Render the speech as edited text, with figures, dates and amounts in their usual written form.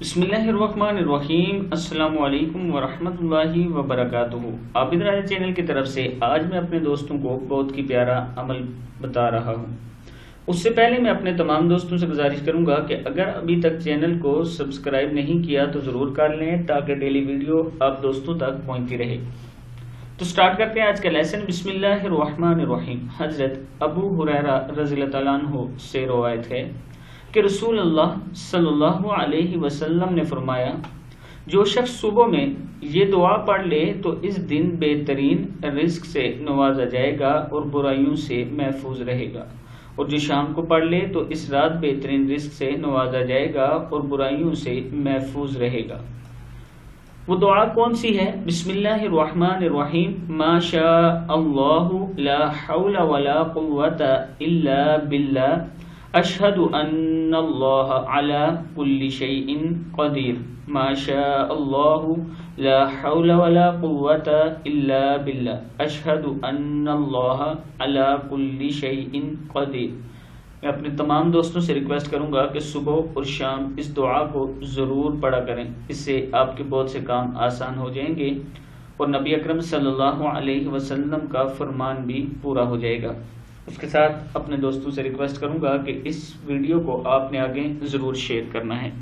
बिस्मिल्लाहिर्रहमानिर्रहीम। अस्सलामु अलैकुम वरहमतुल्लाहि वबरकातुहू। आबिद राजा चैनल की तरफ से आज मैं अपने दोस्तों को बहुत ही प्यारा अमल बता रहा हूँ। उससे पहले मैं अपने तमाम दोस्तों से गुजारिश करूंगा कि अगर अभी तक चैनल को सब्सक्राइब नहीं किया तो ज़रूर कर लें ताकि डेली वीडियो आप दोस्तों तक पहुँचती रहे। तो स्टार्ट करते हैं आज का लेसन। बिस्मिल्लाहिर्रहमानिर्रहीम। हजरत अबू हुरैरा रज़ियल्लाहु ताला अन्हु से रवायत है कि रसूल अल्लाह सल्लल्लाहु अलैहि वसल्लम ने फरमाया, जो शख्स सुबह में ये दुआ पढ़ ले तो इस दिन बेहतरीन रिस्क से नवाजा जाएगा और बुराइयों से महफूज रहेगा, और जो शाम को पढ़ ले तो इस रात बेहतरीन रिस्क से नवाजा जाएगा और बुराइयों से महफूज रहेगा। वो दुआ कौन सी है? बिस्मिल्लाहिर्रहमानिर्रहीम। माशा अल्लाहु ला हौला वला कुव्वता इल्ला बिल्लाह अशहदु अन्नल्लाह अला कुल्ली शैइन कदीर। माशा अल्लाहु ला हौला वला कुव्वता इल्ला बिल्लाह अशहदु अन्नल्लाह अला कुल्ली शैइन कदीर। मैं अपने तमाम दोस्तों से रिक्वेस्ट करूंगा कि सुबह और शाम इस दुआ को ज़रूर पढ़ा करें। इससे आपके बहुत से काम आसान हो जाएंगे और नबी अकरम सल्लल्लाहु अलैहि वसल्लम का फरमान भी पूरा हो जाएगा। उसके साथ अपने दोस्तों से रिक्वेस्ट करूंगा कि इस वीडियो को आपने आगे ज़रूर शेयर करना है।